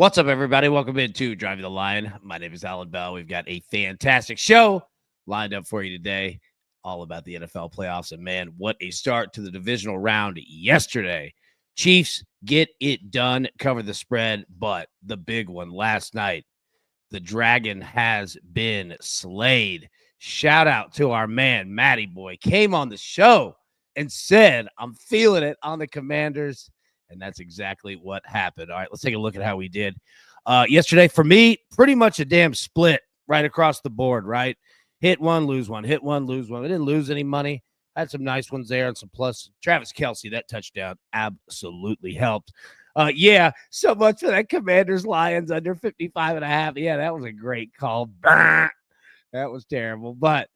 What's up, everybody? Welcome into Driving the Line. My name is Alan Bell. We've got a fantastic show lined up for you today, all about the NFL playoffs. And man, what a start to the divisional round yesterday. Chiefs get it done, cover the spread, but the big one last night, the dragon has been slayed. Shout out to our man, Matty Boy, came on the show and said, I'm feeling it on the Commanders. And that's exactly what happened. All right, let's take a look at how we did. Yesterday, for me, pretty much a damn split right across the board, right? Hit one, lose one, hit one, lose one. We didn't lose any money. Had some nice ones there and some plus. Travis Kelce, that touchdown absolutely helped. Yeah, so much for that Commanders Lions under 55.5. Yeah, that was a great call. That was terrible. But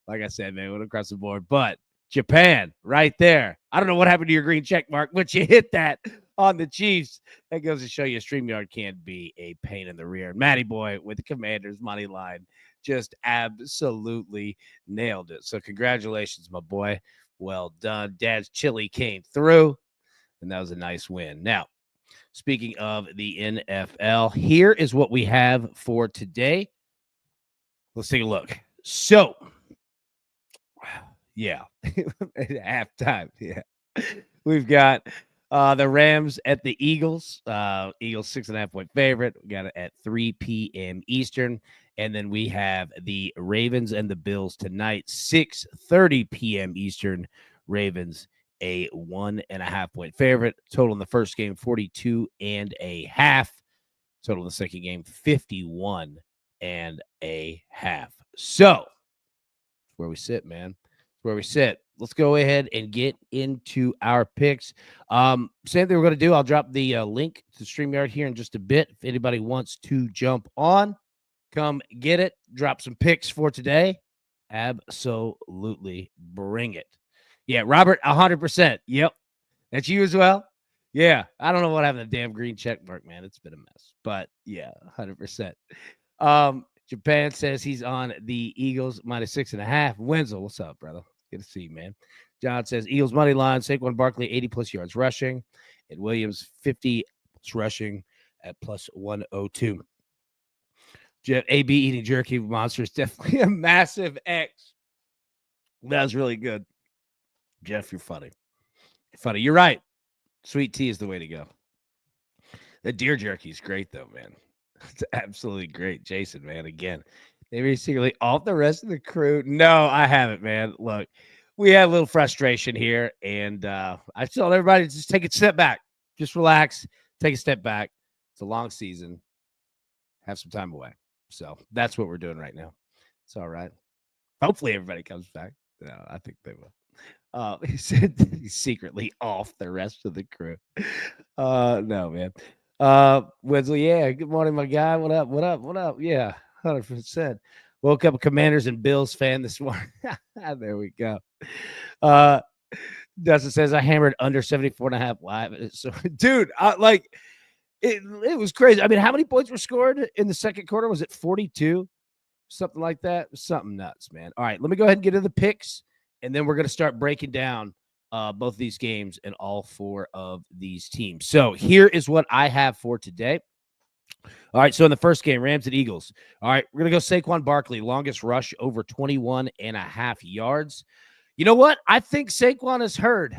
like I said, man, went across the board. But Japan, right there. I don't know what happened to your green check mark, but you hit that on the Chiefs. That goes to show you StreamYard can't be a pain in the rear. Matty Boy with the Commanders money line just absolutely nailed it. So congratulations, my boy. Well done. Dad's chili came through, and that was a nice win. Now, speaking of the NFL, here is what we have for today. Let's take a look. So, yeah, at halftime. Yeah, we've got the Rams at the Eagles. Eagles 6.5-point favorite. We got it at 3 p.m. Eastern, and then we have the Ravens and the Bills tonight, 6:30 p.m. Eastern. Ravens a 1.5-point favorite. Total in the first game 42.5. Total in the second game 51.5. So where we sit, man. Where we sit. Let's go ahead and get into our picks. Same thing we're going to do. I'll drop the link to StreamYard here in just a bit. If anybody wants to jump on, come get it. Drop some picks for today. Absolutely bring it. Yeah, Robert, 100%. Yep. That's you as well? Yeah. I don't know what happened to the damn green check mark, man. It's been a mess. But yeah, 100%. Japan says he's on the Eagles minus 6.5. Wenzel, what's up, brother? Good to see you, man. John says Eagles money line, Saquon Barkley 80+ yards rushing, and Williams 50+ rushing at plus 102. Jeff AB eating jerky monster is definitely a massive X. That was really good. Jeff, you're funny. You're funny. You're right. Sweet tea is the way to go. The deer jerky is great, though, man. It's absolutely great. Jason, man, again, maybe secretly off the rest of the crew. No, I haven't, man. Look, we had a little frustration here, and I told everybody to just take a step back. Just relax. Take a step back. It's a long season. Have some time away. So that's what we're doing right now. It's all right. Hopefully everybody comes back. No, I think they will. He said he's secretly off the rest of the crew. No, man. Wenzel, yeah. Good morning, my guy. What up? What up? What up? Yeah, 100%. Woke up a Commanders and Bills fan this morning. There we go. Dustin says I hammered under 74.5 live. So, dude, it was crazy. I mean, how many points were scored in the second quarter? Was it 42? Something like that? Something nuts, man. All right, let me go ahead and get into the picks, and then we're going to start breaking down both these games and all four of these teams. So here is what I have for today. All right, so in the first game, Rams and Eagles. All right, we're going to go Saquon Barkley, longest rush over 21.5 yards. You know what? I think Saquon has heard he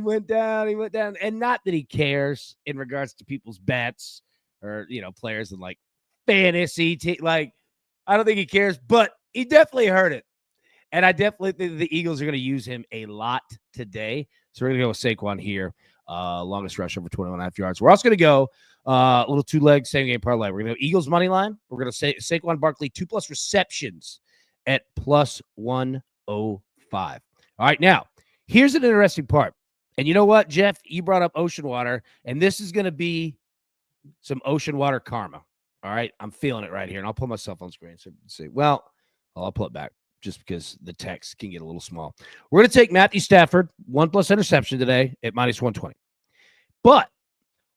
went down, and not that he cares in regards to people's bets or, players in like fantasy. I don't think he cares, but he definitely heard it. And I definitely think the Eagles are going to use him a lot today. So we're going to go with Saquon here. Longest rush over 21.5 yards. We're also going to go a little two-leg same-game parlay. We're going to go Eagles money line. We're going to say Saquon Barkley 2+ receptions at plus 105. All right, now, here's an interesting part. And you know what, Jeff? You brought up ocean water, and this is going to be some ocean water karma. All right, I'm feeling it right here. And I'll pull my cell phone screen so you can see. Well, I'll pull it back, just because the text can get a little small. We're going to take Matthew Stafford, 1+ interception today at minus 120. But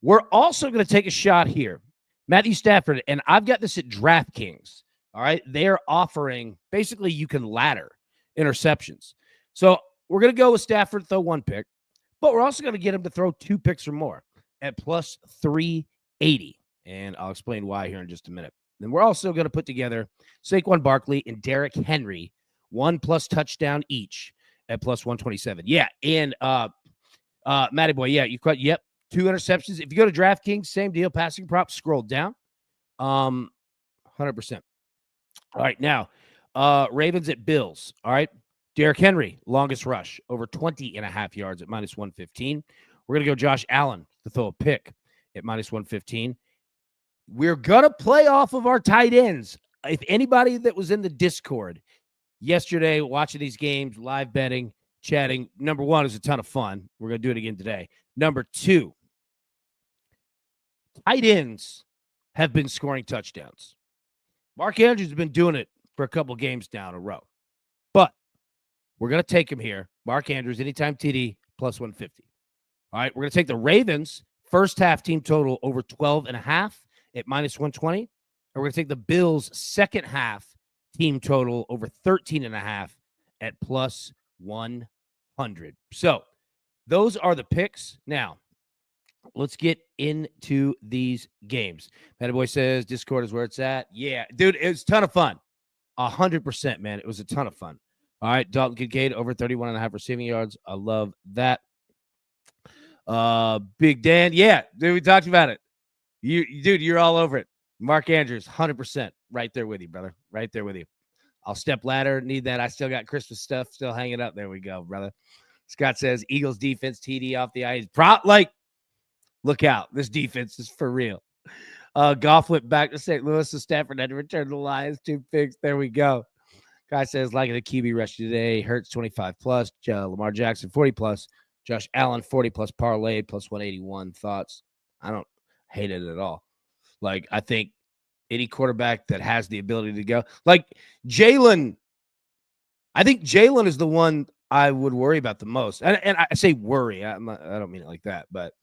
we're also going to take a shot here. Matthew Stafford, and I've got this at DraftKings. All right, they're offering, basically you can ladder interceptions. So we're going to go with Stafford, throw one pick, but we're also going to get him to throw 2 picks or more. at plus 380. And I'll explain why here in just a minute. Then we're also going to put together Saquon Barkley and Derrick Henry, 1+ touchdown each at plus 127. Yeah, and Matty boy, yeah, you caught 2 interceptions. If you go to DraftKings, same deal, passing prop, scroll down. 100%. All right, now, Ravens at Bills. All right, Derrick Henry, longest rush, over 20.5 yards at minus 115. We're going to go Josh Allen to throw a pick at minus 115. We're going to play off of our tight ends. If anybody that was in the Discord yesterday watching these games, live betting, chatting, number one, is a ton of fun. We're going to do it again today. Number two, tight ends have been scoring touchdowns. Mark Andrews has been doing it for a couple games now in a row. But we're going to take him here. Mark Andrews, anytime TD, plus 150. All right, we're going to take the Ravens first half team total over 12.5 at minus 120. And we're going to take the Bills second half team total over 13.5 at plus 100. So those are the picks. Now, let's get into these games. Matty Boy says Discord is where it's at. Yeah, dude, it was a ton of fun. 100%, man. It was a ton of fun. All right, Dalton Kincaid over 31.5 receiving yards. I love that. Big Dan. Yeah, dude, we talked about it. Dude, you're all over it. Mark Andrews, 100%. Right there with you, brother. Right there with you. I'll step ladder. Need that. I still got Christmas stuff still hanging up. There we go, brother. Scott says Eagles defense, TD off the ice. Look out. This defense is for real. Goff went back to St. Louis, so Stafford had to return to the Lions. 2 picks. There we go. Guy says, like the QB rush today. Hurts 25+. Lamar Jackson 40+. Josh Allen 40+ parlay plus 181. Thoughts? I don't hate it at all. Like, I think any quarterback that has the ability to go. Like, Jalen. I think Jalen is the one I would worry about the most. And I say worry. I don't mean it like that. But,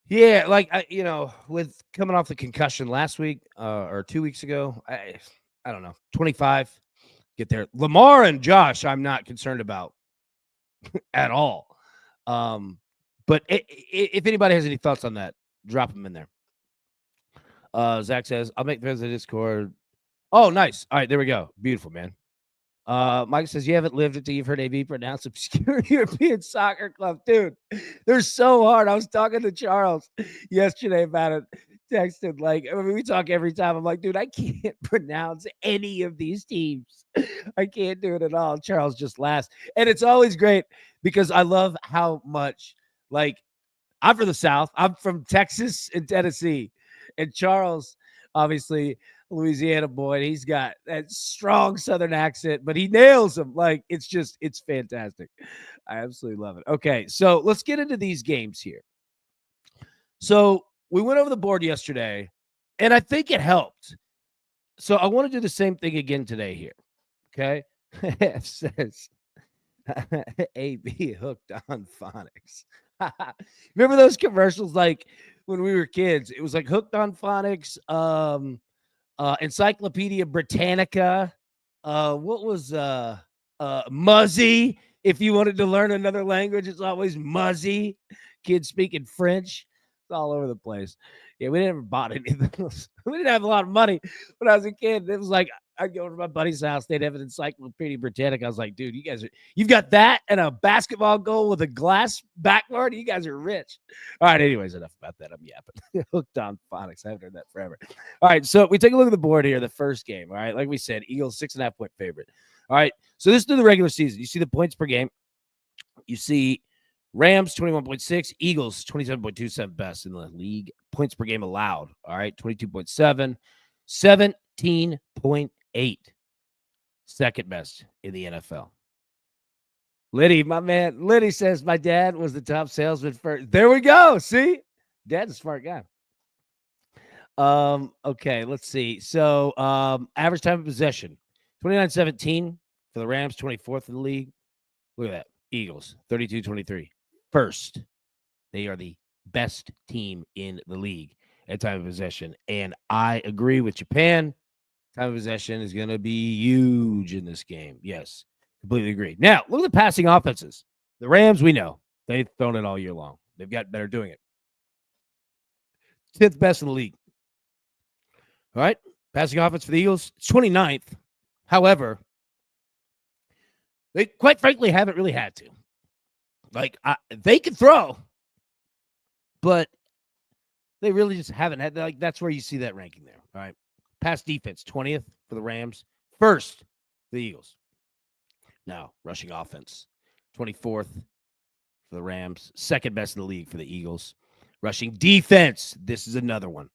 yeah, like, with coming off the concussion last week or 2 weeks ago, I don't know, 25, get there. Lamar and Josh, I'm not concerned about at all. But if anybody has any thoughts on that, drop them in there. Zach says, I'll make friends in Discord. Oh, nice. All right, there we go. Beautiful, man. Mike says, you haven't lived until you've heard AB pronounce obscure European soccer club. Dude, they're so hard. I was talking to Charles yesterday about it. Texted, like, I mean, we talk every time. I'm like, dude, I can't pronounce any of these teams. I can't do it at all. Charles just laughs. And it's always great because I love how much, like, I'm from the South. I'm from Texas and Tennessee. And Charles, obviously, Louisiana boy, he's got that strong Southern accent, but he nails them. Like, it's fantastic. I absolutely love it. Okay, so let's get into these games here. So we went over the board yesterday, and I think it helped. So I want to do the same thing again today here. Okay? It says AB hooked on phonics. Remember those commercials like when we were kids? It was like hooked on phonics, Encyclopedia Britannica. What was Muzzy? If you wanted to learn another language, it's always Muzzy. Kids speaking French. It's all over the place. Yeah, we never bought any of those. We didn't have a lot of money when I was a kid. It was like I'd go to my buddy's house. They'd have an Encyclopedia Britannica. I was like, dude, you've got that and a basketball goal with a glass backboard. You guys are rich. All right. Anyways, enough about that. I'm yapping. Hooked on phonics. I haven't heard that forever. All right. So we take a look at the board here. The first game. All right. Like we said, Eagles 6.5 point favorite. All right. So this is through the regular season. You see the points per game. You see Rams 21.6, Eagles 27.27 best in the league. Points per game allowed. All right, 22.7, 17.8 second best in the NFL. Liddy, my man, Liddy says my dad was the top salesman first. There we go. See, dad's a smart guy. Okay, let's see. So, average time of possession 29-17 for the Rams, 24th in the league. Look at that. Eagles 32-23. First, they are the best team in the league at time of possession. And I agree with Japan. Time of possession is going to be huge in this game. Yes, completely agree. Now, look at the passing offenses. The Rams, we know, They've thrown it all year long. They've got better doing it. 10th best in the league. All right. Passing offense for the Eagles, it's 29th. However, they quite frankly haven't really had to. They can throw, but they really just haven't had. That's where you see that ranking there. All right. Pass defense, 20th for the Rams. First, the Eagles. Now, rushing offense, 24th for the Rams. Second best in the league for the Eagles. Rushing defense, this is another one.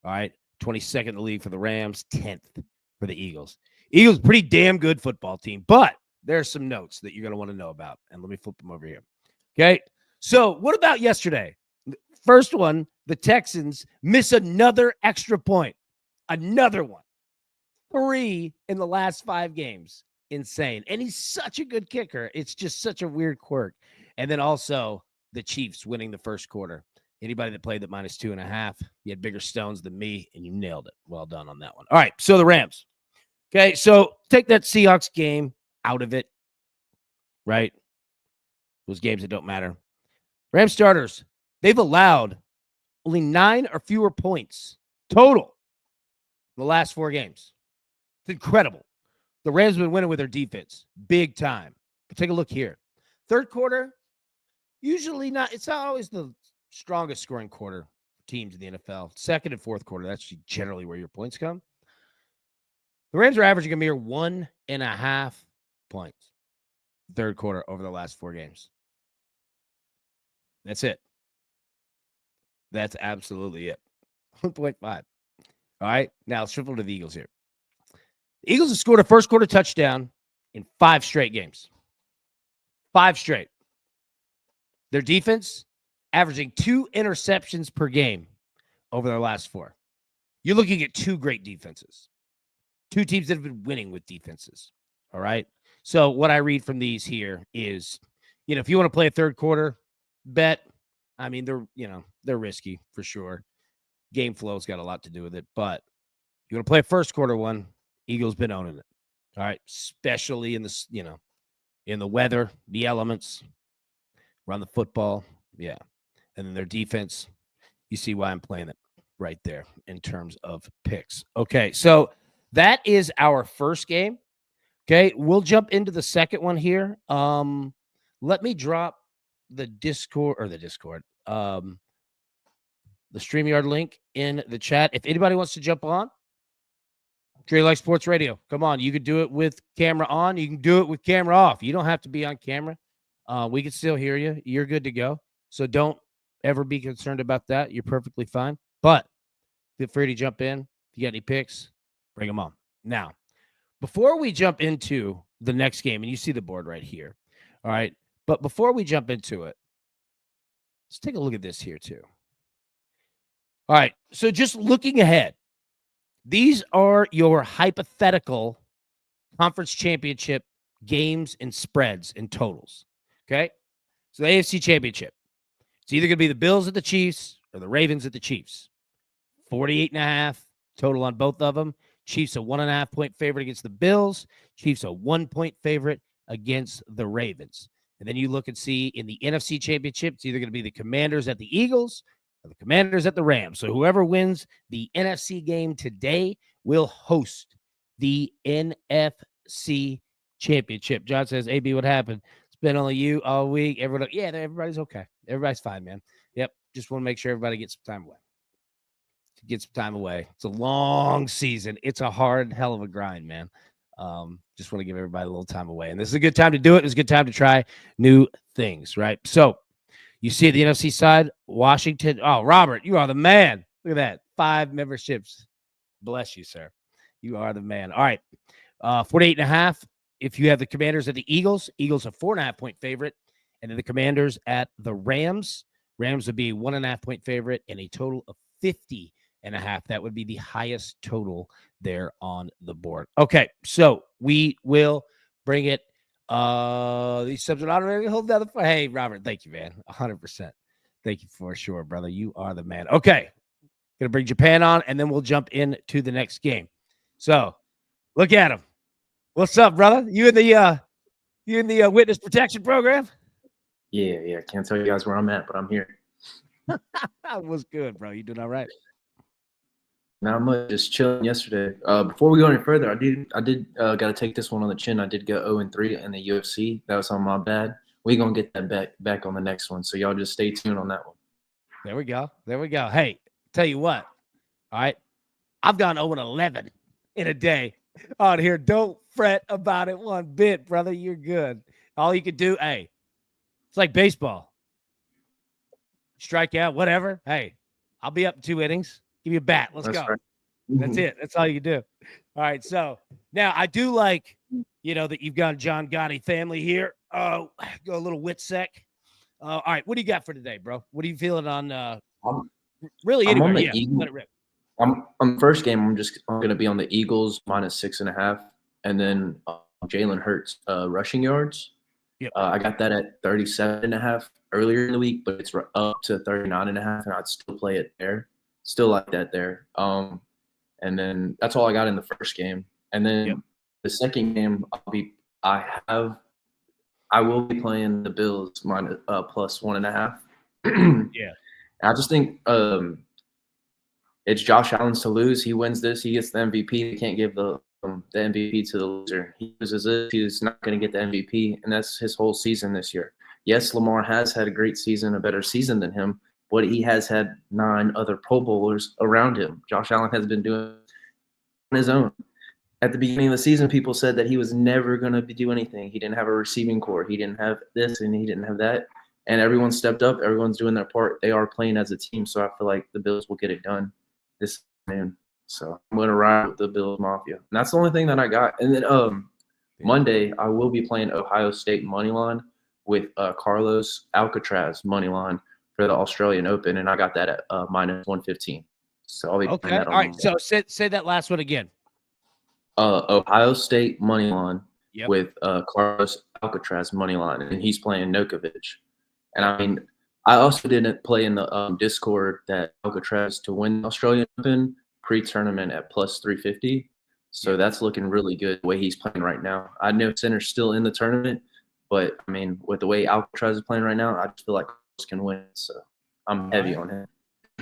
All right. 22nd in the league for the Rams. 10th for the Eagles. Eagles, pretty damn good football team, but there are some notes that you're going to want to know about. And let me flip them over here. Okay. So what about yesterday? First one, the Texans miss another extra point. Another one. 3 in the last 5 games. Insane. And he's such a good kicker. It's just such a weird quirk. And then also the Chiefs winning the first quarter. Anybody that played at -2.5, you had bigger stones than me, and you nailed it. Well done on that one. All right, so the Rams. Okay, so take that Seahawks game out of it, right? Those games that don't matter. Rams starters, they've allowed only 9 or fewer points total in the last 4 games. It's incredible. The Rams have been winning with their defense big time. But take a look here. Third quarter, usually not. It's not always the strongest scoring quarter for teams in the NFL. Second and fourth quarter, that's generally where your points come. The Rams are averaging a mere 1.5 points. Third quarter over the last 4 games. That's it. That's absolutely it. 1.5. All right. Now let's triple to the Eagles here. The Eagles have scored a first quarter touchdown in 5 straight games. 5 straight. Their defense averaging 2 interceptions per game over their last 4. You're looking at 2 great defenses. 2 teams that have been winning with defenses. All right. So what I read from these here is, if you want to play a third quarter bet, I mean, they're risky for sure. Game flow's got a lot to do with it, but you want to play a first quarter one, Eagles been owning it. All right. Especially in this, in the weather, the elements, run the football. Yeah. And then their defense, you see why I'm playing it right there in terms of picks. Okay. So that is our first game. Okay. We'll jump into the second one here. Let me drop the Discord, the StreamYard link in the chat. If anybody wants to jump on, Trey Like Sports Radio, come on. You could do it with camera on. You can do it with camera off. You don't have to be on camera. We can still hear you. You're good to go. So don't ever be concerned about that. You're perfectly fine. But feel free to jump in. If you got any picks, bring them on. Now, before we jump into the next game, and you see the board right here, all right? But before we jump into it, let's take a look at this here too. All right, so just looking ahead, these are your hypothetical conference championship games and spreads and totals, okay? So the AFC Championship, it's either going to be the Bills at the Chiefs or the Ravens at the Chiefs. 48.5 total on both of them. Chiefs a 1.5 point favorite against the Bills. Chiefs a 1 point favorite against the Ravens. And then you look and see in the NFC Championship, it's either going to be the Commanders at the Eagles or the Commanders at the Rams. So whoever wins the NFC game today will host the NFC Championship. John says, AB, what happened? It's been only you all week. Everybody's okay. Everybody's fine, man. Yep. Just want to make sure everybody gets some time away. It's a long season. It's a hard hell of a grind, man. Just want to give everybody a little time away. And this is a good time to do it. It's a good time to try new things, right? So you see at the NFC side, Washington. Oh, Robert, you are the man. Look at that. 5 memberships. Bless you, sir. You are the man. All right. 48.5. If you have the Commanders at the Eagles, Eagles a 4.5 point favorite. And then the Commanders at the Rams. Rams would be 1.5 point favorite and a total of 50.5. That would be the highest total there on the board. Okay, so we will bring it. These subs are already hold down the. Hey, Robert, thank you, man. 100%. Thank you for sure, brother. You are the man. Okay, gonna bring Japan on, and then we'll jump into the next game. So, look at him. What's up, brother? You in the witness protection program? Yeah. Can't tell you guys where I'm at, but I'm here. What's good, bro? You doing all right? Not much, just chilling yesterday. Before we go any further, I got to take this one on the chin. I did go 0-3 in the UFC. That was on my bad. We gonna get that back on the next one. So y'all just stay tuned on that one. There we go. Hey, tell you what. All right. I've gone 0-11 in a day on here. Don't fret about it one bit, brother. You're good. All you can do, hey, it's like baseball. Strike out, whatever. Hey, I'll be up in 2 innings. Give you a bat. Let's go. Right. That's it. That's all you can do. All right. So now I do like, that you've got John Gotti family here. Go a little wit sec. All right. What do you got for today, bro? What are you feeling on really I'm anywhere? on the Yeah. Eagles. Let it rip. I'm on the first game. I'm gonna be on the Eagles -6.5, and then Jalen Hurts rushing yards. Yep. I got that at 37.5 earlier in the week, but it's up to 39.5, and I'd still play it there. Still like that there. And then that's all I got in the first game. And then the second game, I will be playing the Bills +1.5. Yeah. I just think it's Josh Allen's to lose. He wins this, he gets the MVP. They can't give the MVP to the loser. He loses it, he's not going to get the MVP, and that's his whole season this year. Yes, Lamar has had a great season, a better season than him, but he has had 9 other Pro Bowlers around him. Josh Allen has been doing it on his own. At the beginning of the season, people said that he was never going to do anything. He didn't have a receiving core. He didn't have this, and he didn't have that. And everyone stepped up. Everyone's doing their part. They are playing as a team, so I feel like the Bills will get it done this man. So I'm going to ride with the Bills Mafia. And that's the only thing that I got. And then Monday, I will be playing Ohio State moneyline with Carlos Alcatraz moneyline for the Australian Open, and I got that at -115. So I'll be playing that on All right. So say that last one again. Ohio State moneyline with Carlos Alcatraz moneyline, and he's playing Nokovic. And I mean, I also didn't play in the Discord that Alcatraz to win the Australian Open pre-tournament at +350. So that's looking really good the way he's playing right now. I know Center's still in the tournament, but I mean, with the way Alcatraz is playing right now, I just feel like Carlos can win. So I'm heavy on him.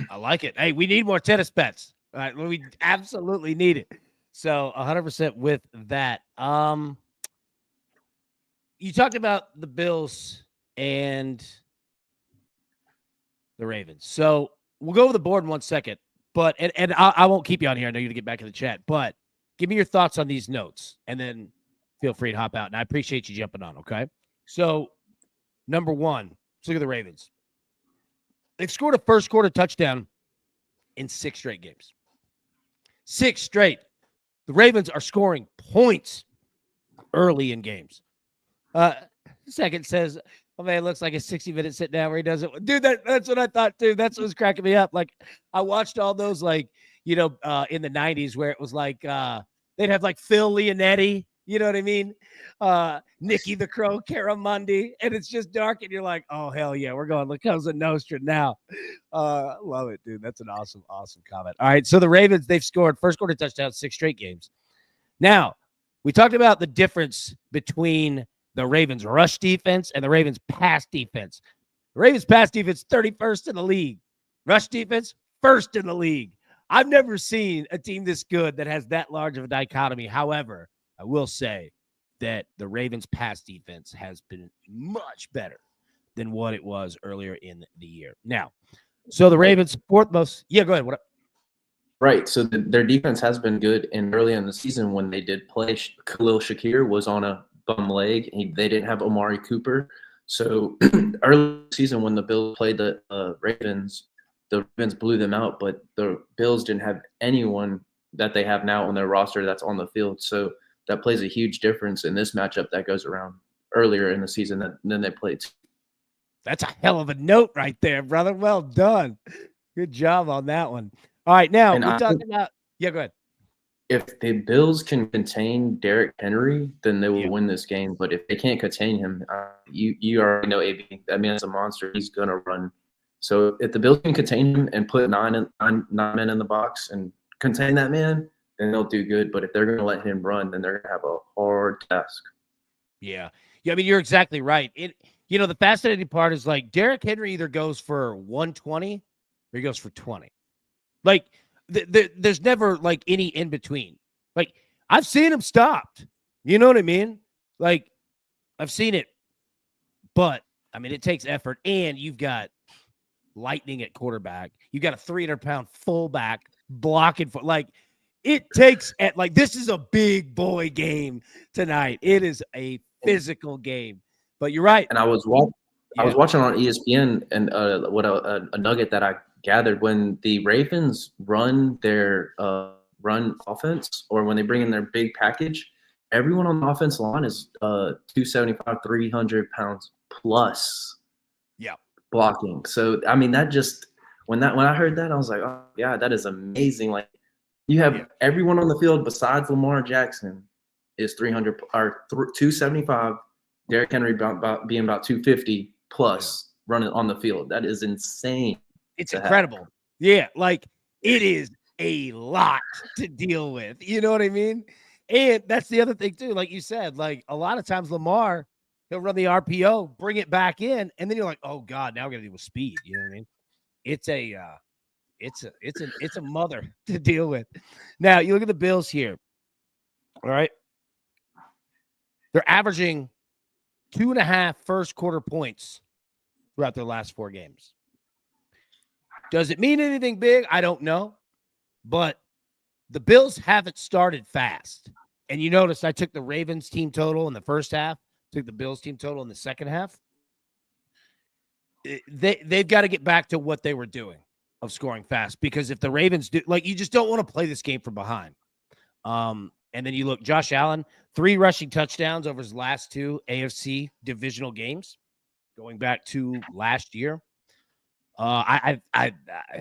I like it. Hey, we need more tennis bets. All right, we absolutely need it. So 100% with that. You talked about the Bills and the Ravens. So we'll go over the board in 1 second. But and I won't keep you on here. I know you to get back in the chat. But give me your thoughts on these notes, and then feel free to hop out. And I appreciate you jumping on. Okay. So number one, let's look at the Ravens. They've scored a first quarter touchdown in 6 straight games. 6 straight. The Ravens are scoring points early in games. Second says, oh, man, it looks like a 60-minute sit down where he does it. Dude, that's what I thought, too. That's what was cracking me up. Like, I watched all those, like, in the 90s where it was like they'd have, like, Phil Leonetti, you know what I mean? Nicky the Crow, Caramundi, and it's just dark, and you're like, oh, hell yeah, we're going La Cosa Nostra now. Love it, dude. That's an awesome, awesome comment. All right, so the Ravens, they've scored first quarter touchdowns 6 straight games. Now, we talked about the difference between the Ravens rush defense and the Ravens pass defense. The Ravens pass defense, 31st in the league. Rush defense, 1st in the league. I've never seen a team this good that has that large of a dichotomy. However, I will say that the Ravens pass defense has been much better than what it was earlier in the year. Now, so the Ravens 4th most. Yeah, go ahead. What up? Right. So their defense has been good. And early in the season when they did play, Khalil Shakir was on a bum leg. They didn't have Amari Cooper. So early in the season when the Bills played the Ravens blew them out. But the Bills didn't have anyone that they have now on their roster that's on the field. So that plays a huge difference in this matchup that goes around earlier in the season than they played. That's a hell of a note right there, brother. Well done. Good job on that one. All right, now we're talking about – yeah, go ahead. If the Bills can contain Derrick Henry, then they will win this game. But if they can't contain him, you already know AB. That man's a monster. He's going to run. So if the Bills can contain him and put nine men in the box and contain that man, then they'll do good. But if they're going to let him run, then they're going to have a hard task. Yeah. I mean, you're exactly right. the fascinating part is like Derrick Henry either goes for 120 or he goes for 20. Like there's never like any in between. Like I've seen him stopped. You know what I mean? Like I've seen it, but I mean it takes effort, and you've got lightning at quarterback. You got a 300-pound fullback blocking for like it takes at like this is a big boy game tonight. It is a physical game. But you're right. And I was watching on ESPN, and what a nugget that I gathered when the Ravens run their run offense, or when they bring in their big package, everyone on the offensive line is 275, 300 pounds plus. Yeah, blocking. So I mean, that just when I heard that, I was like, oh yeah, that is amazing. Like you have everyone on the field besides Lamar Jackson is 300 or 275. Derrick Henry being about 250 plus running on the field. That is insane. It's incredible. Yeah, like it is a lot to deal with. You know what I mean? And that's the other thing too. Like you said, like a lot of times Lamar, he'll run the RPO, bring it back in, and then you're like, oh God, now we're gonna deal with speed. You know what I mean? It's a mother to deal with. Now you look at the Bills here. All right. They're averaging 2.5 first quarter points throughout their last 4 games. Does it mean anything big? I don't know. But the Bills haven't started fast. And you notice I took the Ravens team total in the first half, took the Bills team total in the second half. They've got to get back to what they were doing of scoring fast, because if the Ravens do, like, you just don't want to play this game from behind. And then you look, Josh Allen, 3 rushing touchdowns over his last 2 AFC divisional games, going back to last year.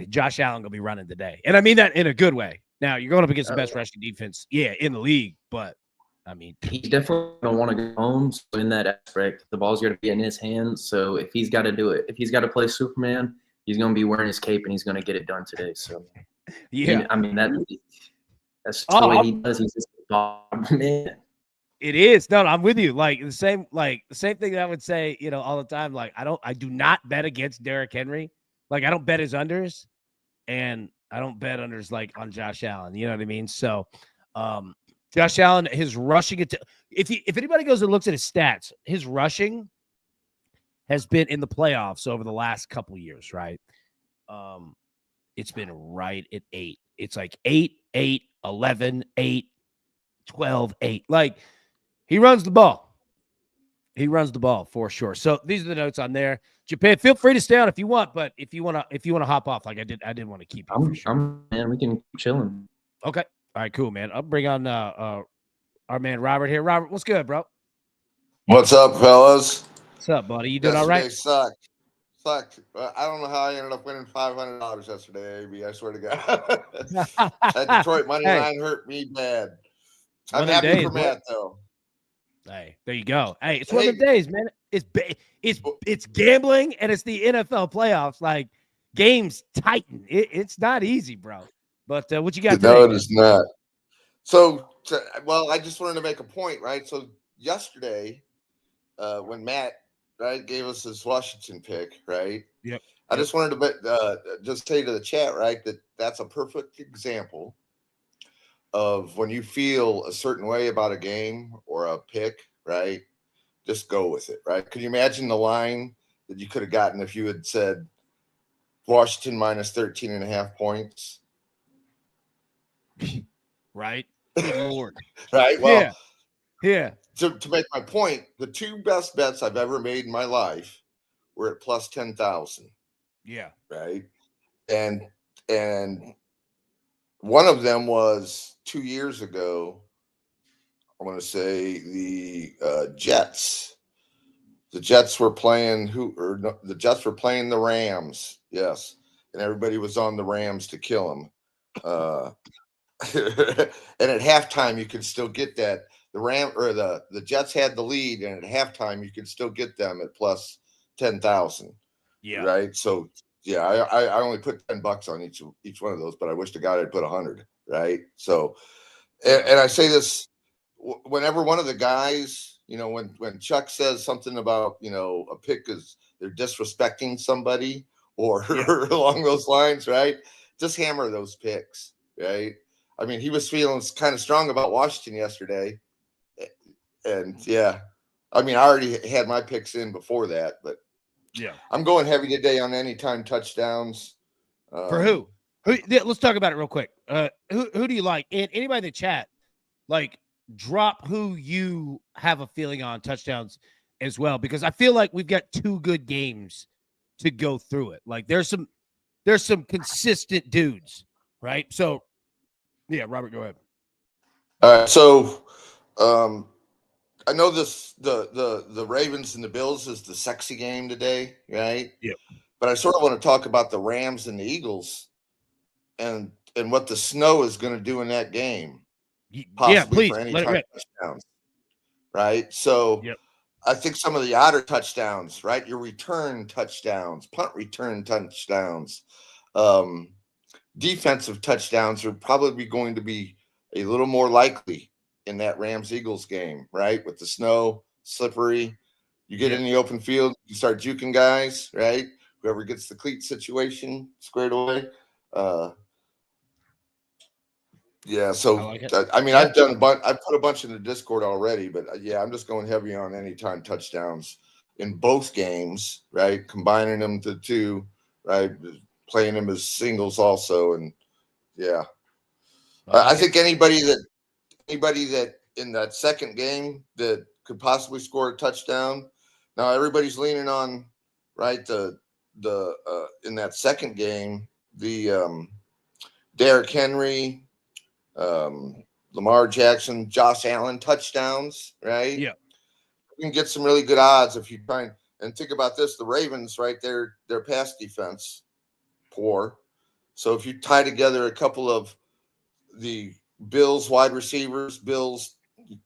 Josh Allen gonna be running today, and I mean that in a good way. Now you're going up against the best rushing defense, in the league, but I mean he's definitely gonna want to go home. So in that aspect, the ball's gonna be in his hands. So if he's got to do it, if he's got to play Superman, he's gonna be wearing his cape and he's gonna get it done today. So I mean that's the way he does. He's just man. It is. No, I'm with you. Like the same thing that I would say, all the time. Like I do not bet against Derrick Henry. Like I don't bet his unders, and I don't bet unders like on Josh Allen. You know what I mean? So, Josh Allen, his rushing, if anybody goes and looks at his stats, his rushing has been in the playoffs over the last couple of years, right? It's been right at 8. It's like 8, 8, 11, 8, 12, 8. Like he runs the ball. He runs the ball for sure. So these are the notes on there. Japan, feel free to stay on if you want, but if you want to hop off, like I did want to keep you. Man, we can keep chilling. Okay. All right, cool, man. I'll bring on our man Robert here. Robert, what's good, bro? What's up, fellas? What's up, buddy? You doing all right? Sucked. I don't know how I ended up winning $500 yesterday, AB. I swear to God. That Detroit money line hurt me bad. I'm happy for Matt, though. Hey, there you go. Hey, it's one of the days, man. It's gambling, and it's the NFL playoffs. Like, games tighten. It's not easy, bro. But what you got today? No, it is not. So, I just wanted to make a point, right? So, yesterday, when Matt, right, gave us his Washington pick, right? Yep. I just wanted to just say to the chat, right, that's a perfect example of when you feel a certain way about a game or a pick, right? Just go with it, right? Can you imagine the line that you could have gotten if you had said Washington minus 13.5 points? Right. Good Lord. Right. Well, yeah. To make my point, the 2 best bets I've ever made in my life were at plus 10,000. Yeah. Right. And one of them was 2 years ago. I want to say the Jets. The Jets were playing the Jets were playing the Rams. Yes. And everybody was on the Rams to kill them. And at halftime, you could still get that. The Jets had the lead, and at halftime, you could still get them at plus 10,000. Yeah. Right. So yeah, I only put $10 on each one of those, but I wish to God I'd put 100. Right. So, and I say this whenever one of the guys when Chuck says something about, a pick is they're disrespecting somebody or along those lines, right? Just hammer those picks, right? I mean, he was feeling kind of strong about Washington yesterday. And I mean, I already had my picks in before that, but I'm going heavy today on anytime touchdowns. For who? Let's talk about it real quick. Who do you like? And anybody in the chat, like, drop who you have a feeling on touchdowns as well, because I feel like we've got two good games to go through it. Like, there's some consistent dudes, right? So, yeah, Robert, go ahead. All right, so I know the Ravens and the Bills is the sexy game today, right? Yeah. But I sort of want to talk about the Rams and the Eagles and what the snow is going to do in that game. Possibly please, for any let it rip. touchdowns, right? So I think some of the odder touchdowns, right? Your return touchdowns, punt return touchdowns, defensive touchdowns are probably going to be a little more likely in that Rams-Eagles game, right? With the snow, slippery. You get in the open field, you start juking guys, right? Whoever gets the cleat situation squared away. So I mean, I've done I've put a bunch in the Discord already, but I'm just going heavy on anytime touchdowns in both games, right? Combining them to two, right? Playing them as singles also, and I think anybody that in that second game that could possibly score a touchdown. Now everybody's leaning on, right, the in that second game, the Derrick Henry, Lamar Jackson, Josh Allen touchdowns, right? Yeah. You can get some really good odds if you try and think about this. The Ravens, right, their pass defense, poor. So if you tie together a couple of the Bills wide receivers, Bills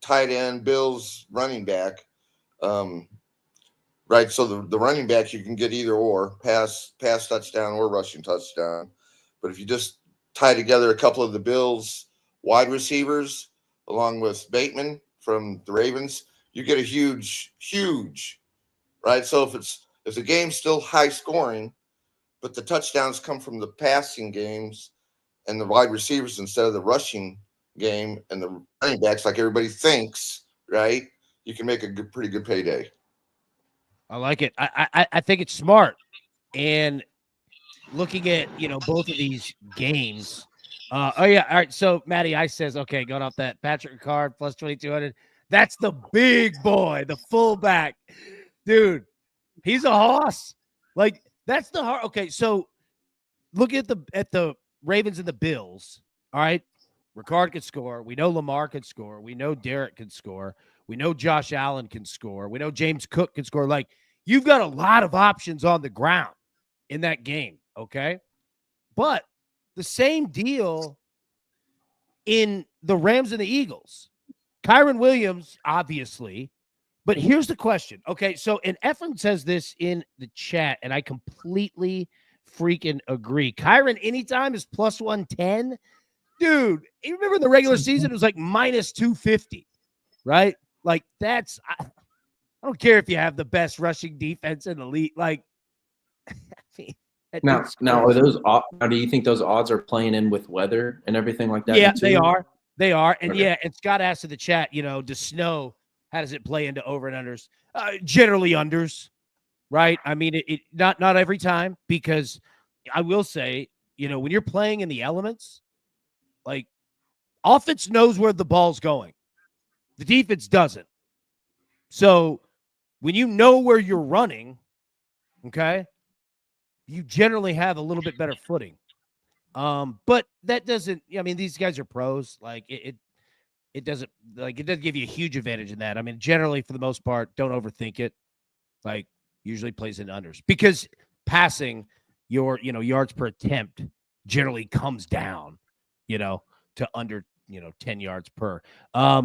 tight end, Bills running back, right? So the running back, you can get either or, pass touchdown or rushing touchdown. But if you just tie together a couple of the Bills wide receivers along with Bateman from the Ravens, you get a huge, right? So if the game's still high scoring, but the touchdowns come from the passing games and the wide receivers instead of the rushing game and the running backs, like everybody thinks, right? You can make a pretty good payday. I like it. I think it's smart. And looking at, both of these games. All right. So Matty Ice says, okay, going off that Patrick Ricard plus 2,200. That's the big boy, the fullback. Dude, he's a hoss. Like, that's the hard. Okay, so look at the Ravens and the Bills. All right. Ricard could score. We know Lamar could score. We know Derek could score. We know Josh Allen can score. We know James Cook can score. Like, you've got a lot of options on the ground in that game, okay? But the same deal in the Rams and the Eagles. Kyron Williams, obviously. But here's the question. Okay, so, and Efren says this in the chat, and I completely freaking agree. Kyron anytime is plus 110. Dude, you remember in the regular season, it was like minus 250, right? Like, I don't care if you have the best rushing defense in the league. Like, I mean, now are those? Now, do you think those odds are playing in with weather and everything like that? Yeah, they are. They are. And and Scott asked in the chat, does snow, how does it play into over and unders? Generally unders, right? I mean, it not every time, because I will say, when you're playing in the elements, like, offense knows where the ball's going. The defense doesn't. So when you know where you're running, okay, you generally have a little bit better footing. But that doesn't, these guys are pros. Like, it doesn't give you a huge advantage in that. I mean, generally, for the most part, don't overthink it. Like, usually plays in unders, because passing your, yards per attempt generally comes down, to under, 10 yards per. Let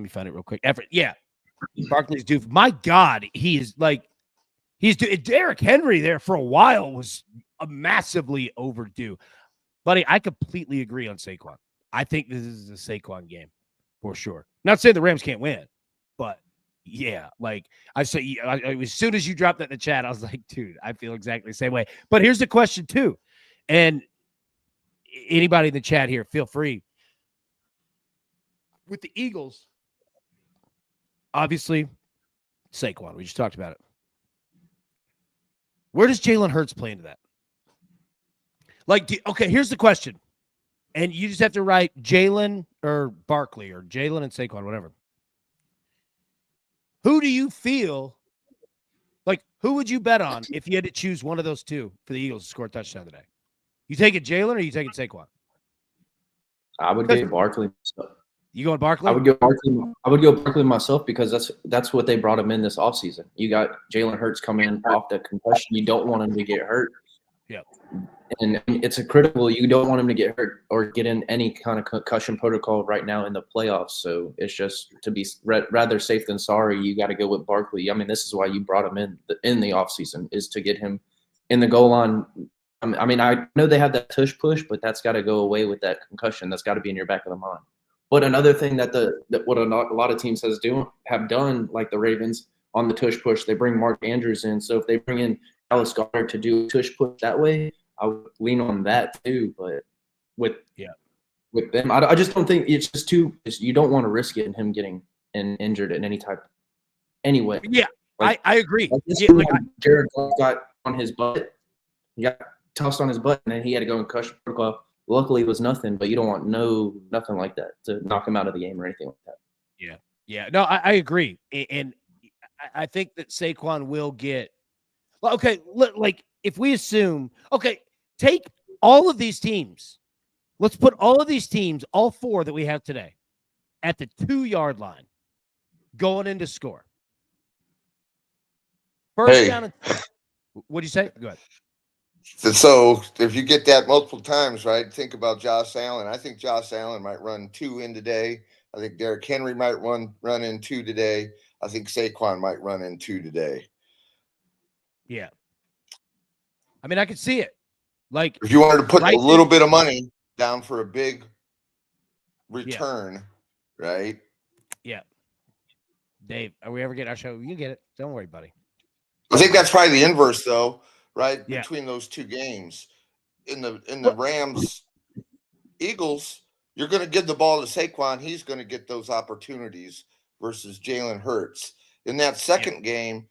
me find it real quick. Effort. Yeah. Barkley's due. My God, he's due. Derrick Henry there for a while was massively overdue. Buddy, I completely agree on Saquon. I think this is a Saquon game for sure. Not saying the Rams can't win, but Yeah, like as soon as you dropped that in the chat, I was like, dude, I feel exactly the same way. But here's the question too, and anybody in the chat here, feel free. With the Eagles, obviously, Saquon, we just talked about it. Where does Jalen Hurts play into that? Like, okay, here's the question. And you just have to write Jalen or Barkley or Jalen and Saquon, whatever. Who do you feel like, who would you bet on if you had to choose one of those two for the Eagles to score a touchdown today? You taking Jalen or you taking Saquon? I would go Barkley. You going Barkley? I would go Barkley myself because that's what they brought him in this offseason. You got Jalen Hurts coming off the concussion. You don't want him to get hurt. Yeah. And it's a critical. You don't want him to get hurt or get in any kind of concussion protocol right now in the playoffs. So it's just to be rather safe than sorry. You got to go with Barkley. I mean, this is why you brought him in the offseason, is to get him in the goal line. I mean, I know they have that tush push, but that's got to go away with that concussion. That's got to be in your back of the mind. But another thing that what a lot of teams have done, like the Ravens on the tush push, they bring Mark Andrews in. So if they bring in Dallas Goedert to do a tush push that way, I would lean on that too. But with them, I just don't think it's just you don't want to risk it in him getting injured in any way. Yeah, like, I agree. Jared got on his butt. He got tossed on his butt, and then he had to go in concussion protocol. Luckily, it was nothing, but you don't want nothing like that to knock him out of the game or anything like that. Yeah. No, I agree, and I think that Saquon will get. Well, okay, like if we assume, okay, take all of these teams. Let's put all of these teams, all four that we have today, at the 2-yard line, going in to score. First down. What'd you say? Go ahead. So if you get that multiple times, right, think about Josh Allen. I think Josh Allen might run 2 in today. I think Derrick Henry might run in 2 today. I think Saquon might run in 2 today. Yeah. I mean, I could see it. Like, if you wanted to put a little bit of money down for a big return, right? Yeah. Dave, are we ever getting our show? You get it. Don't worry, buddy. I think that's probably the inverse, though. Right, yeah. Between those two games, in the Rams Eagles, you're going to give the ball to Saquon. He's going to get those opportunities versus Jalen Hurts. In that second game,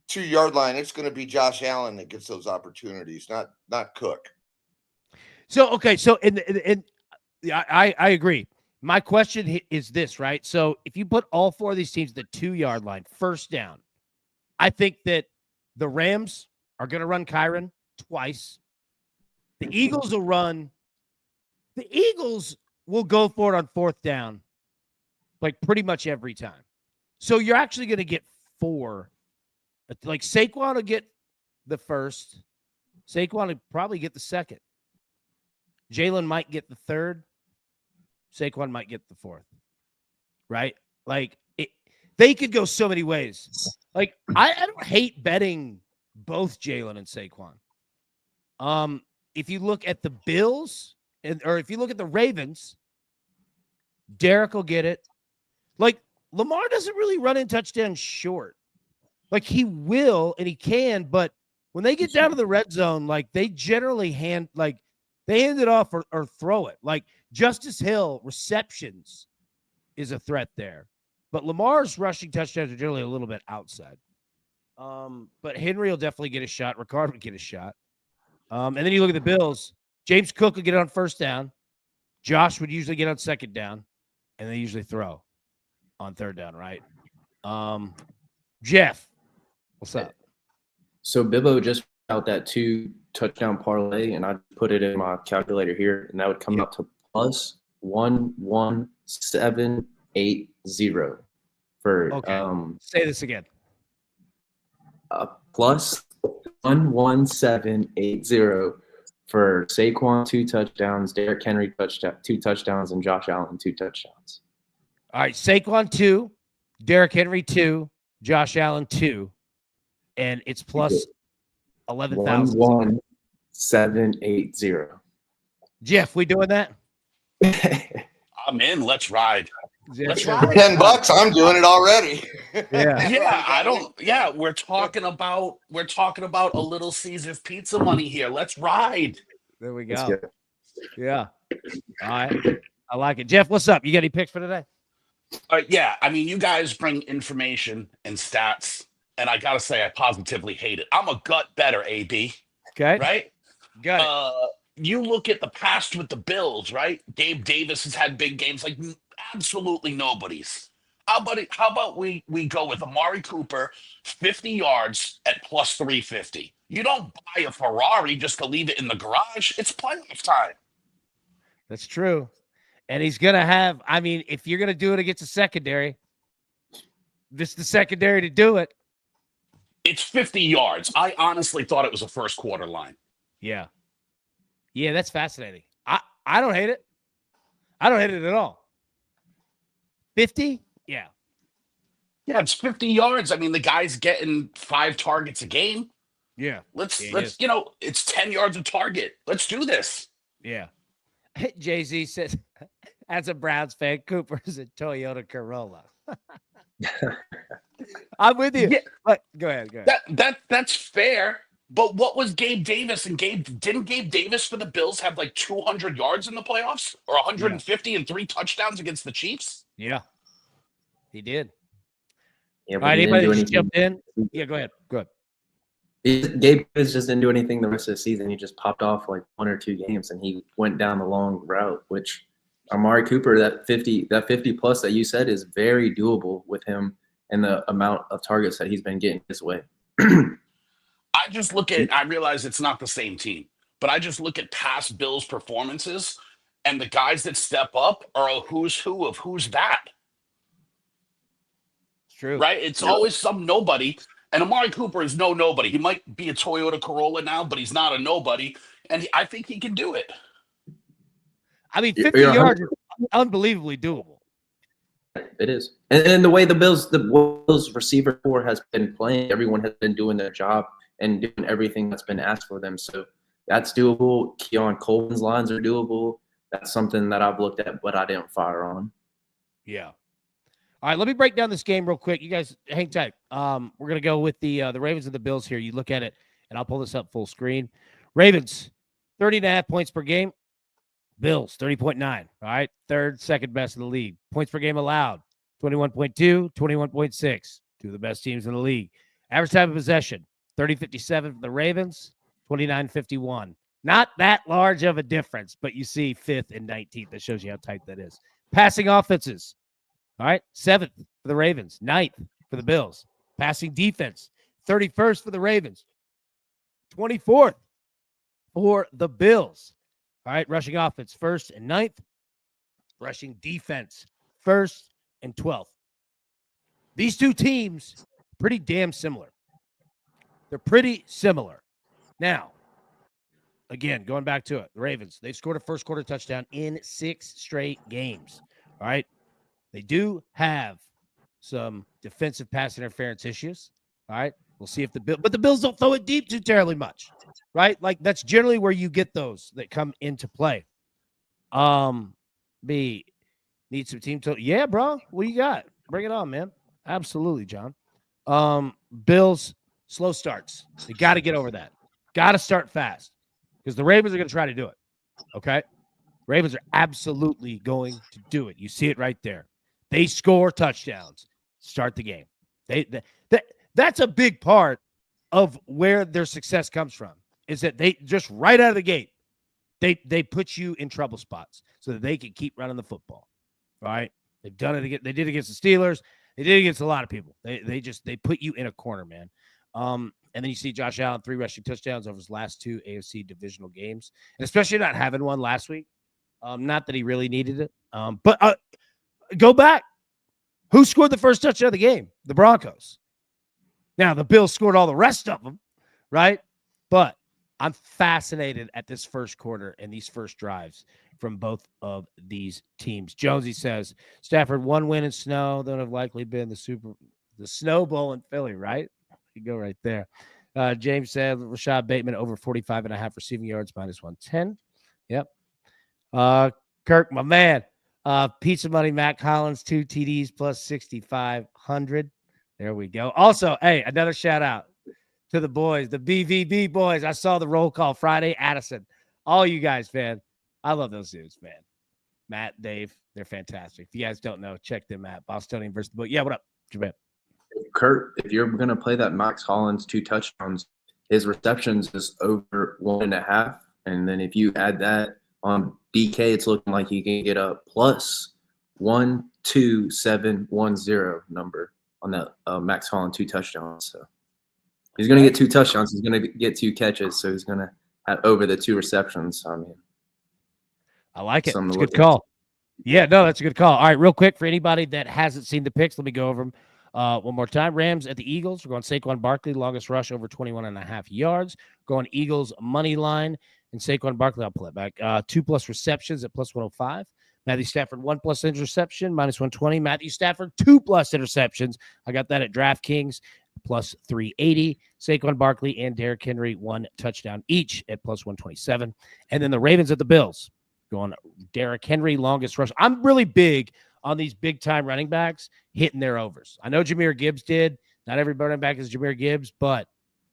2-yard line, it's going to be Josh Allen that gets those opportunities, not Cook. So okay, so I agree. My question is this, right? So if you put all four of these teams at the 2-yard line, first down, I think that the Rams are going to run Kyron twice. The Eagles will go for it on 4th down, like pretty much every time. So you're actually going to get 4. Like Saquon will get the first. Saquon will probably get the second. Jalen might get the third. Saquon might get the 4th. Right? Like they could go so many ways. Like I don't hate betting both Jalen and Saquon. If you look at the Bills or if you look at the Ravens, Derek will get it. Like Lamar doesn't really run in touchdowns short. Like he will and he can, but when they get down to the red zone, like they generally hand it off or throw it. Like Justice Hill receptions is a threat there. But Lamar's rushing touchdowns are generally a little bit outside. But Henry will definitely get a shot. Ricard would get a shot. And then you look at the Bills. James Cook will get on 1st down. Josh would usually get on 2nd down. And they usually throw on 3rd down, right? Jeff, what's up? So Bibbo just out that 2-touchdown parlay, and I put it in my calculator here, and that would come up to plus 11780 for say this again. Plus 11780 for Saquon 2 touchdowns, Derrick Henry 2 touchdowns, and Josh Allen 2 touchdowns. All right, Saquon 2, Derrick Henry 2, Josh Allen 2, and it's plus 11,000. 11780. Jeff, we doing that? I'm in. Let's ride. Yeah. Let's For ride. $10, I'm doing it already. Yeah. Yeah, I don't. Yeah, we're talking about a Little Caesars pizza money here. Let's ride. There we Let's go. go. Yeah. All right. I like it. Jeff, what's up? You got any picks for today? Yeah, I mean, you guys bring information and stats, and I gotta say, I positively hate it. I'm a gut better, AB. Okay. Right? Got it. You look at the past with the Bills, right? Gabe Davis has had big games like absolutely nobody's. How about we go with Amari Cooper, 50 yards at plus 350. You don't buy a Ferrari just to leave it in the garage. It's playoff time. That's true. And he's going to have, I mean, if you're going to do it against a secondary, this is the secondary to do it. It's 50 yards. I honestly thought it was a first quarter line. Yeah. Yeah, that's fascinating. I don't hate it. I don't hate it at all. 50? Yeah. Yeah, it's 50 yards. I mean, the guy's getting 5 targets a game. Yeah. Let's it's 10 yards a target. Let's do this. Yeah. Jay-Z says, as a Browns fan, Cooper's a Toyota Corolla. I'm with you. Yeah. But go ahead. That's fair. But what was Gabe Davis? And didn't Gabe Davis for the Bills have like 200 yards in the playoffs or 150 and 3 touchdowns against the Chiefs? Yeah. He did. Yeah, All right, anybody just jumped in? Yeah, go ahead. Gabe Davis just didn't do anything the rest of the season. He just popped off like 1 or 2 games, and he went down the long route, which Amari Cooper, that 50 plus that you said is very doable with him and the amount of targets that he's been getting his way. I just look at, I realize it's not the same team, but I just look at past Bills performances, and the guys that step up are a who's who of who's that. It's true. Right? It's always some nobody. And Amari Cooper is no nobody. He might be a Toyota Corolla now, but he's not a nobody. And I think he can do it. I mean, 50 yards is unbelievably doable. It is. And the way the Bills receiver core has been playing, everyone has been doing their job and doing everything that's been asked for them. So that's doable. Keon Coleman's lines are doable. That's something that I've looked at, but I didn't fire on. Yeah. All right, let me break down this game real quick. You guys hang tight. We're going to go with the Ravens and the Bills here. You look at it, and I'll pull this up full screen. Ravens, 30.5 points per game. Bills, 30.9. All right, third, second best in the league. Points per game allowed, 21.2, 21.6. 2 of the best teams in the league. Average time of possession, 30.57 for the Ravens, 29.51. Not that large of a difference, but you see 5th and 19th. That shows you how tight that is. Passing offenses. All right, 7th for the Ravens, 9th for the Bills. Passing defense, 31st for the Ravens, 24th for the Bills. All right, rushing offense, 1st and 9th. Rushing defense, 1st and 12th. These 2 teams, pretty damn similar. They're pretty similar. Now, again, going back to it, the Ravens, they've scored a first quarter touchdown in 6 straight games. All right. They do have some defensive pass interference issues. All right. We'll see if the Bills don't throw it deep too terribly much. Right? Like that's generally where you get those that come into play. B, need some team total. Yeah, bro. What do you got? Bring it on, man. Absolutely, John. Bills, slow starts. They got to get over that. Got to start fast because the Ravens are going to try to do it. Okay? Ravens are absolutely going to do it. You see it right there. They score touchdowns. Start the game. That's a big part of where their success comes from, is that they just right out of the gate, they put you in trouble spots so that they can keep running the football. All right? They've done it again. They did it against the Steelers. They did it against a lot of people. They put you in a corner, man. And then you see Josh Allen, 3 rushing touchdowns over his last 2 AFC divisional games, and especially not having one last week. Not that he really needed it. But go back. Who scored the first touchdown of the game? The Broncos. Now, the Bills scored all the rest of them, right? But I'm fascinated at this first quarter and these first drives from both of these teams. Jonesy says, Stafford, 1 win in snow. That would have likely been the Snow Bowl in Philly, right? You go right there. James said, Rashad Bateman over 45.5 receiving yards, minus 110. Yep. Kirk, my man. Pizza Money, Matt Collins, 2 TDs plus 6,500. There we go. Also, hey, another shout out to the boys, the BVB boys. I saw the roll call Friday. Addison, all you guys, man. I love those dudes, man. Matt, Dave, they're fantastic. If you guys don't know, check them out. Bostonian versus the book. Yeah, what up, Japan? Kurt, if you're going to play that Max Hollins 2 touchdowns, his receptions is over 1.5. And then if you add that on DK, it's looking like you can get a plus 12710 number on that Max Hollins 2 touchdowns. So he's going to get 2 touchdowns. He's going to get 2 catches. So he's going to have over the 2 receptions. I mean, I like it. It's a good call. Yeah, no, that's a good call. All right, real quick, for anybody that hasn't seen the picks, let me go over them one more time. Rams at the Eagles. We're going Saquon Barkley, longest rush over 21.5 yards. Going Eagles money line. And Saquon Barkley, I'll pull it back. 2+ receptions at plus 105. Matthew Stafford, 1+ interception, minus 120. Matthew Stafford, 2+ interceptions. I got that at DraftKings, plus 380. Saquon Barkley and Derrick Henry, 1 touchdown each at plus 127. And then the Ravens at the Bills. Going Derrick Henry, longest rush. I'm really big on these big-time running backs hitting their overs. I know Jahmyr Gibbs did. Not every running back is Jahmyr Gibbs, but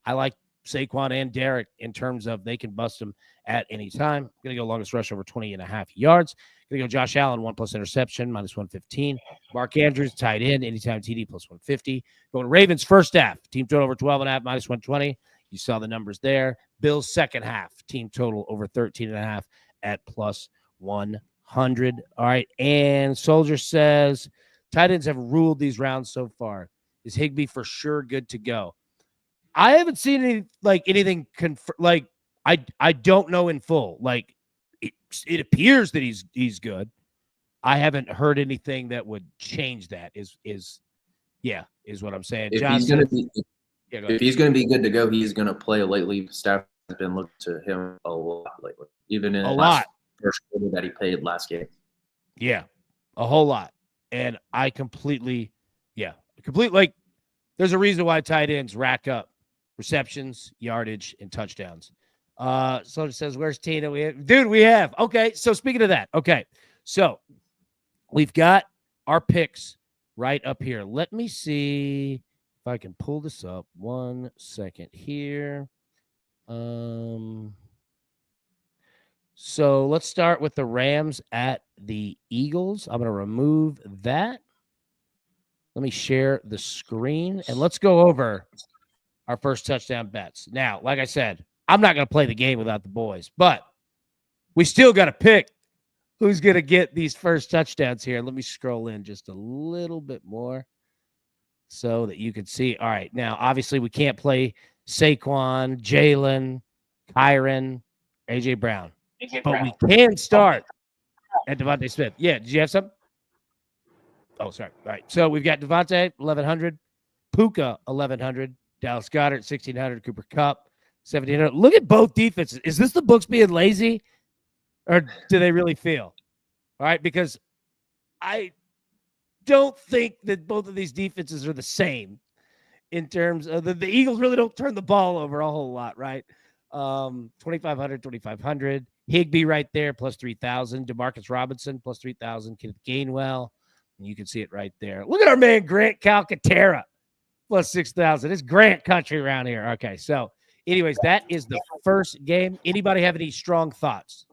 I like Saquon and Derrick in terms of they can bust them at any time. Going to go longest rush over 20.5 yards. Going to go Josh Allen, 1+ interception, minus 115. Mark Andrews, tight end, anytime TD, plus 150. Going Ravens first half, team total over 12.5, minus 120. You saw the numbers there. Bills second half, team total over 13.5. at plus 100. All right. And Soldier says, tight ends have ruled these rounds so far. Is Higbee for sure good to go? I haven't seen anything like I don't know in full. Like it appears that he's good. I haven't heard anything that would change that. Is what I'm saying. If he's going to be good to go, he's going to play lately. Staff has been looking to him a lot lately, even in the first quarter that he played last game. Yeah, a whole lot. And I completely like. There's a reason why tight ends rack up receptions, yardage, and touchdowns. So it says, "Where's Tina?" We have. Okay, so speaking of that, okay, so we've got our picks right up here. Let me see if I can pull this up. 1 second here. So let's start with the Rams at the Eagles. I'm going to remove that. Let me share the screen, and let's go over our first touchdown bets. Now, like I said, I'm not going to play the game without the boys, but we still got to pick who's going to get these first touchdowns here. Let me scroll in just a little bit more so that you can see. All right, now, obviously, we can't play Saquon, Jalen, Kyron, A.J. Brown. But we can start at Devontae Smith. Yeah, did you have some? Oh, sorry. All right. So we've got Devontae, 1,100. Puka, 1,100. Dallas Goedert, 1,600. Cooper Kupp, 1,700. Look at both defenses. Is this the books being lazy? Or do they really feel? All right, because I don't think that both of these defenses are the same in terms of the Eagles really don't turn the ball over a whole lot, right? 2,500. Higbee right there, plus 3,000. Demarcus Robinson, plus 3,000. Kenneth Gainwell, and you can see it right there. Look at our man, Grant Calcaterra, plus 6,000. It's Grant country around here. Okay, so anyways, that is the first game. Anybody have any strong thoughts?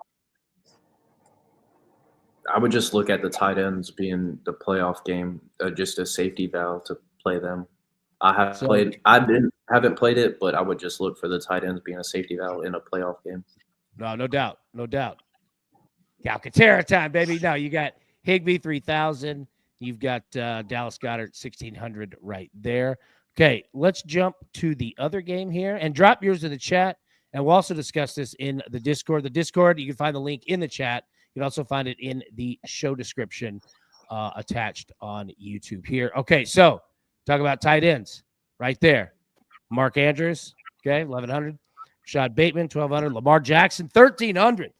I would just look at the tight ends being the playoff game, just a safety valve to play them. Haven't played it, but I would just look for the tight ends being a safety valve in a playoff game. No doubt. Calcaterra time, baby. No, you got Higbee, 3,000. You've got Dallas Goedert, 1,600 right there. Okay, let's jump to the other game here and drop yours in the chat. And we'll also discuss this in the Discord. The Discord, you can find the link in the chat. You can also find it in the show description attached on YouTube here. Okay, so talk about tight ends right there. Mark Andrews, okay, 1,100. Rashad Bateman, 1,200. Lamar Jackson, 1,300.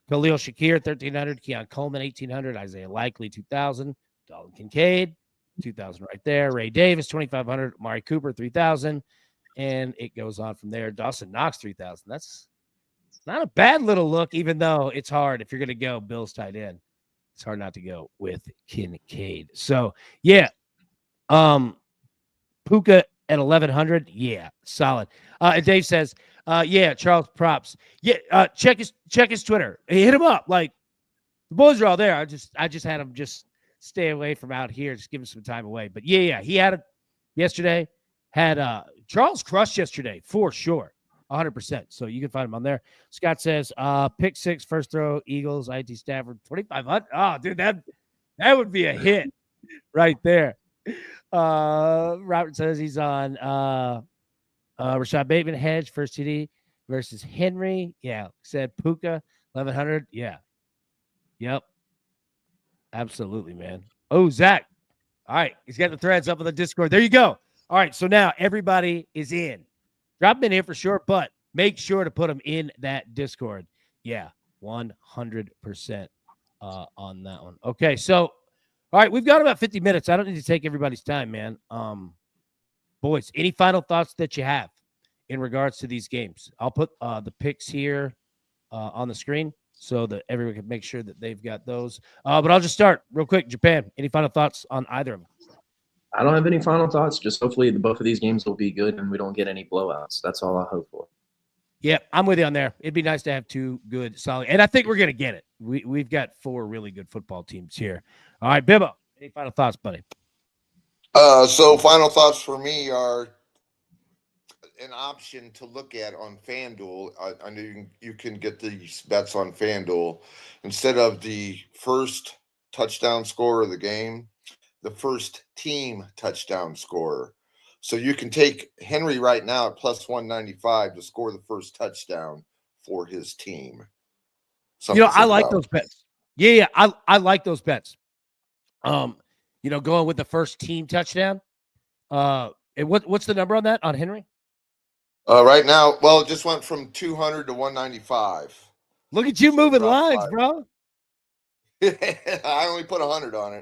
Khalil Shakir, 1,300. Keon Coleman, 1,800. Isaiah Likely, 2,000. Dalton Kincaid, 2,000 right there. Ray Davis, 2,500. Amari Cooper, 3,000. And it goes on from there. Dawson Knox, 3,000. That's not a bad little look, even though it's hard. If you're going to go Bills tight end, it's hard not to go with Kincaid. So, yeah. Puka at 1,100. Yeah, solid. And Dave says, yeah, Charles props. Yeah, check his Twitter. Hit him up. Like, the boys are all there. I just had him just stay away from out here. Just give him some time away. But yeah, he had it yesterday. Had Charles crushed yesterday for sure, 100%. So you can find him on there. Scott says, pick 6, first throw, Eagles, IT Stafford, 2,500. Oh, dude, that would be a hit right there. Robert says he's on Rashad Bateman hedge first TD versus Henry. Yeah, said Puka 1,100. Yeah, yep, absolutely, man. Oh, Zach. All right, he's got the threads up on the Discord. There you go. All right, so now everybody is in. Drop them in here for sure, but make sure to put them in that Discord. Yeah, 100% on that one. Okay, so all right, we've got about 50 minutes. I don't need to take everybody's time, man. Boys, any final thoughts that you have in regards to these games? I'll put the picks here on the screen so that everyone can make sure that they've got those. But I'll just start real quick. Japan, any final thoughts on either of them? I don't have any final thoughts. Just hopefully both of these games will be good and we don't get any blowouts. That's all I hope for. Yeah, I'm with you on there. It'd be nice to have 2 good, solid, and I think we're going to get it. We've got 4 really good football teams here. All right, Bibbo, any final thoughts, buddy? So final thoughts for me are an option to look at on FanDuel. I know you can get these bets on FanDuel. Instead of the first touchdown scorer of the game, the first team touchdown scorer. So you can take Henry right now at plus 195 to score the first touchdown for his team. Something I like those bets. Yeah, I like those bets. Going with the first team touchdown. And what's the number on that on Henry? Right now, well, it just went from 200 to 195. Look at you moving lines, bro. I only put 100 on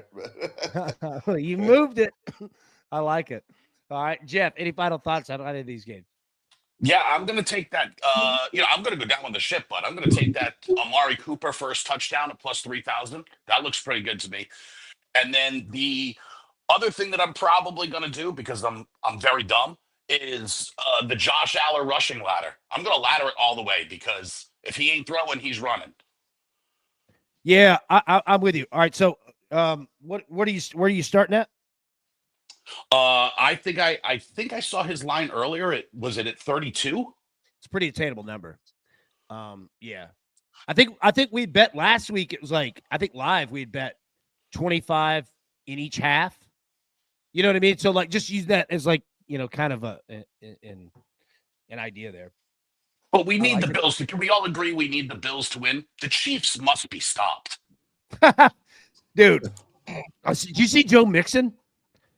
it. You moved it. I like it. All right, Jeff, any final thoughts on any of these games? Yeah, I'm going to take that. I'm going to go down on the ship, but I'm going to take that Amari Cooper first touchdown at plus 3,000. That looks pretty good to me. And then the other thing that I'm probably going to do, because I'm very dumb, is the Josh Allen rushing ladder. I'm going to ladder it all the way because if he ain't throwing, he's running. Yeah, I'm with you. All right, so where are you starting at? I think I saw his line earlier. Was it at 32? It's a pretty attainable number. Yeah. I think we bet last week. It was like, I think live we'd bet 25 in each half. You know what I mean? So like, just use that as like, kind of an idea there. But we need the Bills. Can we all agree we need the Bills to win? The Chiefs must be stopped. Dude, did you see Joe Mixon?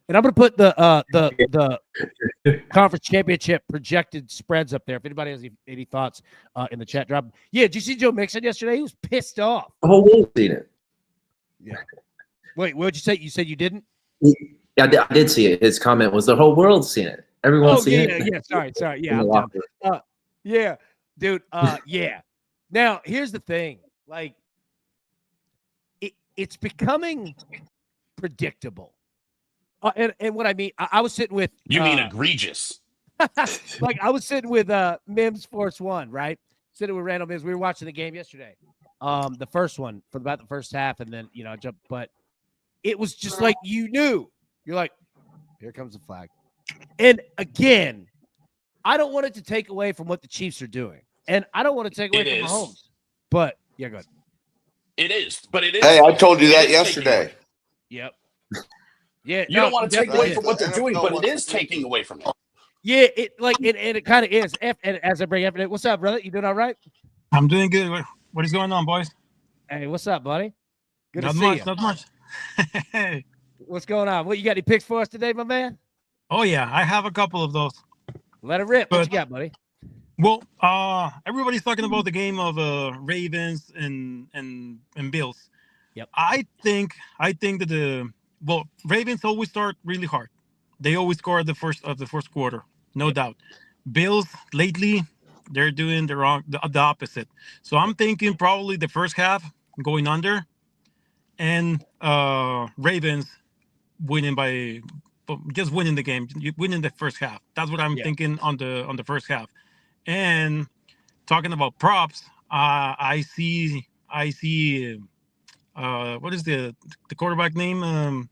And I'm going to put the conference championship projected spreads up there. If anybody has any thoughts in the chat, drop. Yeah, did you see Joe Mixon yesterday? He was pissed off. The whole world seen it. Yeah. Wait, what did you say? You said you didn't? Yeah, I did see it. His comment was the whole world's seen it. Everyone's seen it. Yeah, sorry. Yeah, I'm dumb. Yeah, dude. Yeah. Now, here's the thing. Like, it's becoming predictable. And what I mean, I was sitting with. You mean egregious? Like I was sitting with Mims Force One, right? Sitting with Randall Mims. We were watching the game yesterday. The first one for about the first half, and then I jumped. But it was just like you're like, here comes the flag. And again, I don't want it to take away from what the Chiefs are doing, and I don't want to take away from Mahomes. But yeah, go ahead. It is, but it is. Hey, I told you that yesterday. Yep. Yeah, you don't want to take away from what they're doing, but it is taking away from it. Yeah, it kind of is. And as I bring up, what's up, brother? You doing all right? I'm doing good. What is going on, boys? Hey, what's up, buddy? Good to see you. Not much. Hey. What's going on? What you got any picks for us today, my man? Oh yeah, I have a couple of those. Let it rip. What you got, buddy? Well, everybody's talking about the game of Ravens and Bills. Yep. I think that Ravens always start really hard. They always score at the first quarter, no doubt. Bills lately, they're doing the opposite. So I'm thinking probably the first half going under, and Ravens winning by just winning the game, winning the first half. That's what I'm thinking on the first half. And talking about props, I see. What is the quarterback name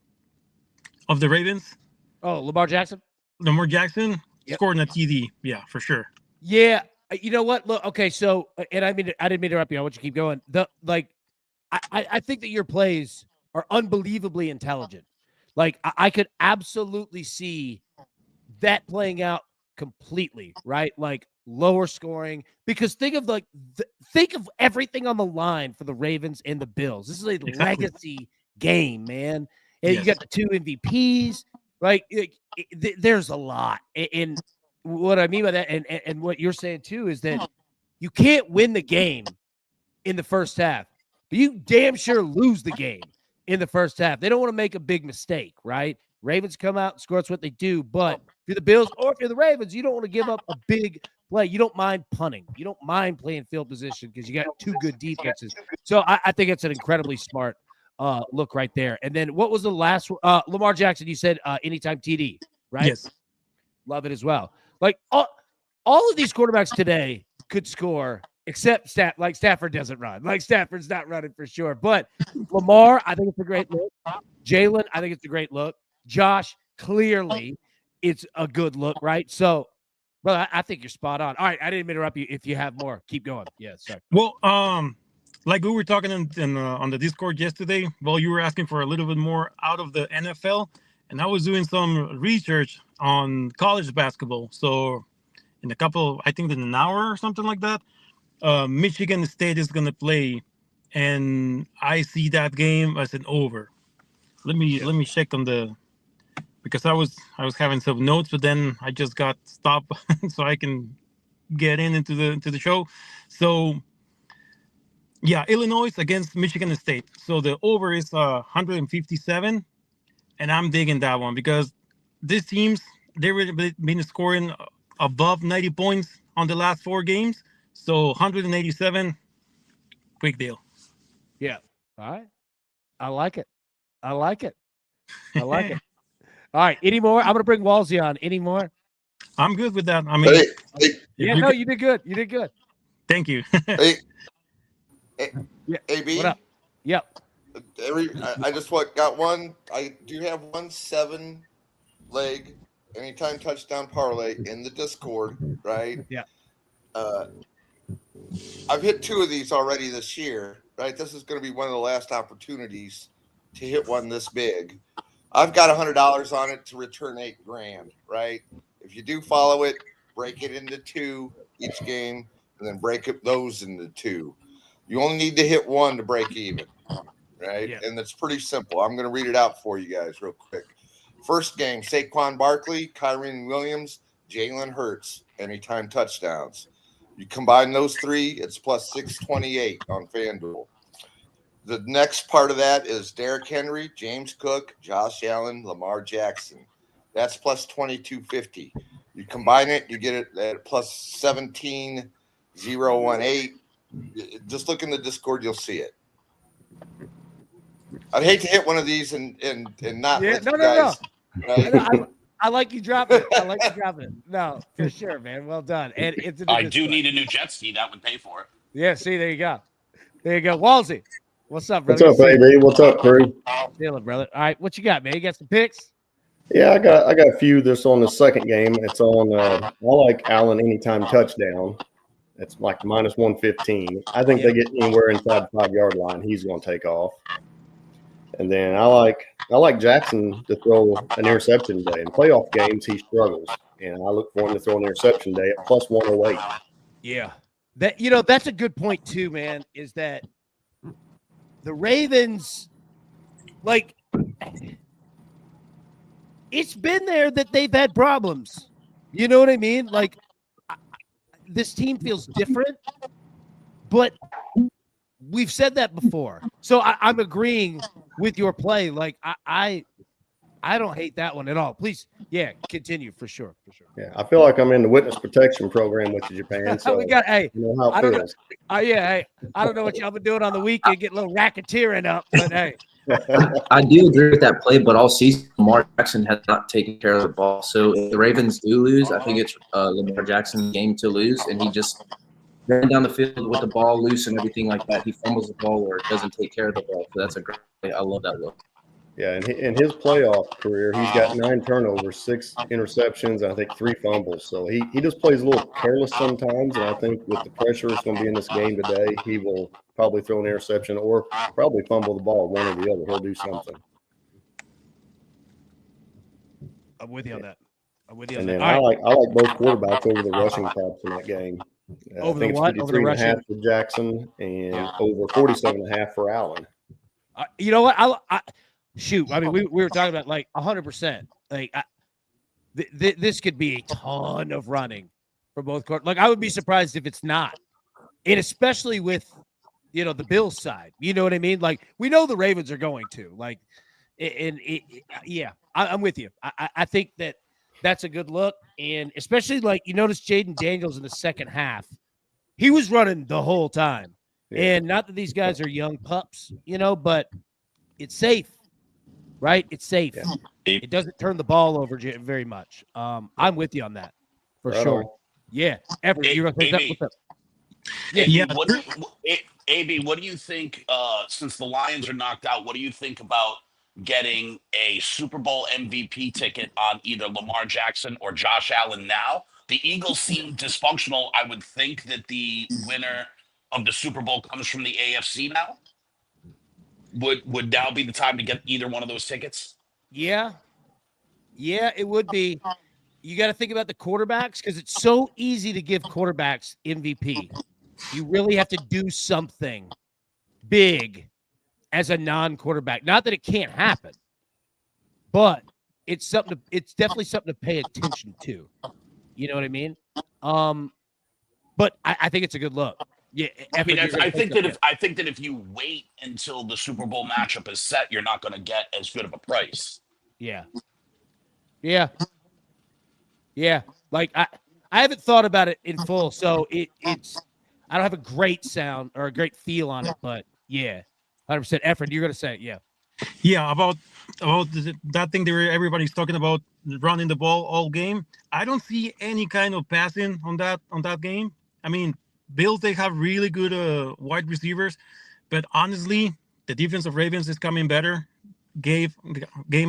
of the Ravens? Oh, Lamar Jackson. Lamar Jackson scored in a TD. Yeah, for sure. Yeah, you know what? Look, okay, so and I didn't mean to interrupt you. I want you to keep going. I think that your plays are unbelievably intelligent. Like I could absolutely see that playing out completely, right? Like lower scoring, because think of think of everything on the line for the Ravens and the Bills. This is a legacy game, man. And you got the 2 MVPs, right? There's a lot. And what I mean by that, and what you're saying too, is that you can't win the game in the first half, but you damn sure lose the game in the first half. They don't want to make a big mistake, right? Ravens come out and score. That's what they do. But if you're the Bills or if you're the Ravens, you don't want to give up a big play. You don't mind punting. You don't mind playing field position because you got 2 good defenses. So I think it's an incredibly smart look right there. And then what was the last one? Lamar Jackson, you said anytime TD, right? Yes. Love it as well. Like all of these quarterbacks today could score, except Stafford doesn't run. Like Stafford's not running for sure. But Lamar, I think it's a great look. Jalen, I think it's a great look. Josh, clearly it's a good look, right? So, brother, I think you're spot on. All right, I didn't interrupt you. If you have more, keep going. Yeah, sorry. Well, like we were talking on the Discord yesterday, well, you were asking for a little bit more out of the NFL, and I was doing some research on college basketball. So in I think in an hour or something like that, Michigan State is going to play, and I see that game as an over. Let me check on because I was having some notes, but then I just got stopped so I can get into the show. So yeah, Illinois against Michigan State. So the over is 157, and I'm digging that one because these teams, they've really been scoring above 90 points on the last 4 games. So 187, quick deal. Yeah. All right. I like it. All right. Any more? I'm going to bring Walsey on. Any more? I'm good with that. I mean, you did good. You did good. Thank you. AB. What up? Yep. I just got one. I do have 1 7-leg anytime touchdown parlay in the Discord, right? Yeah. I've hit 2 of these already this year, right? This is going to be one of the last opportunities to hit one this big. I've got $100 on it to return $8,000, right? If you do follow it, break it into 2 each game, and then break those into 2. You only need to hit 1 to break even, right? Yeah. And it's pretty simple. I'm going to read it out for you guys real quick. First game, Saquon Barkley, Kyren Williams, Jalen Hurts, anytime touchdowns. You combine those 3, it's plus 628 on FanDuel. The next part of that is Derrick Henry, James Cook, Josh Allen, Lamar Jackson. That's plus 2250. You combine it, you get it at plus 17018. Just look in the Discord, you'll see it. I'd hate to hit one of these and not. Yeah, no. I like you dropping it. No, for sure, man. Well done. And I do need a new jet ski. That would pay for it. Yeah. See, there you go. Walsey, what's up, brother? What's up, baby? What's up, crew? Feeling, brother. All right, what you got, man? You got some picks? Yeah, I got a few. This on the second game. It's on. I like Allen anytime touchdown. It's like minus 115. I think they get anywhere inside the 5-yard line, he's going to take off. And then I like Jackson to throw an interception day. In playoff games, he struggles, and I look for him to throw an interception day at plus 108. Yeah, that's a good point too, man. Is that the Ravens, like, it's been there that they've had problems. You know what I mean? Like, this team feels different, but we've said that before. So I'm agreeing with your play. Like, I don't hate that one at all. Please, continue for sure. Yeah, I feel like I'm in the witness protection program with Japan. So we got, you know how it feels. I don't know what y'all been doing on the weekend, get a little racketeering up, but hey, I do agree with that play, but all season Lamar Jackson has not taken care of the ball. So if the Ravens do lose, I think it's Lamar Jackson's game to lose, and he just ran down the field with the ball loose and everything like that. He fumbles the ball or doesn't take care of the ball. So that's a great play. I love that look. Yeah, and in his playoff career, he's got 9 turnovers, 6 interceptions, and I think 3 fumbles. So he just plays a little careless sometimes, and I think with the pressure that's going to be in this game today, he will probably throw an interception or probably fumble the ball, one or the other. He'll do something. I'm with you on that. And then I like both quarterbacks over the rushing props in that game. Over I think the what? it's Over the 53.5 for Jackson and over 47.5 for Allen. You know what? I shoot. I mean, we were talking about like 100%. Like this could be a ton of running for both court. Like I would be surprised if it's not, and especially with the Bills side. You know what I mean? Like we know the Ravens are going to like, I'm with you. I think that's a good look, and especially like you notice Jaden Daniels in the second half, he was running the whole time, and not that these guys are young pups, but it's safe. Right? It's safe. Yeah. It doesn't turn the ball over very much. I'm with you on that for sure. Yeah. Everett, you're going to say that? AB, what do you think, since the Lions are knocked out, what do you think about getting a Super Bowl MVP ticket on either Lamar Jackson or Josh Allen now? The Eagles seem dysfunctional. I would think that the winner of the Super Bowl comes from the AFC now. Would now be the time to get either one of those tickets? Yeah, it would be. You got to think about the quarterbacks because it's so easy to give quarterbacks MVP. You really have to do something big as a non-quarterback. Not that it can't happen, but it's definitely something to pay attention to. You know what I mean? But I think it's a good look. Yeah, I think that if you wait until the Super Bowl matchup is set, you're not going to get as good of a price. Yeah. Like I haven't thought about it in full, so it's I don't have a great sound or a great feel on it, but 100% effort. You're going to say it, yeah. About that thing that everybody's talking about, running the ball all game. I don't see any kind of passing on that game. I mean. Bills, they have really good wide receivers, but honestly, the defense of Ravens is coming better game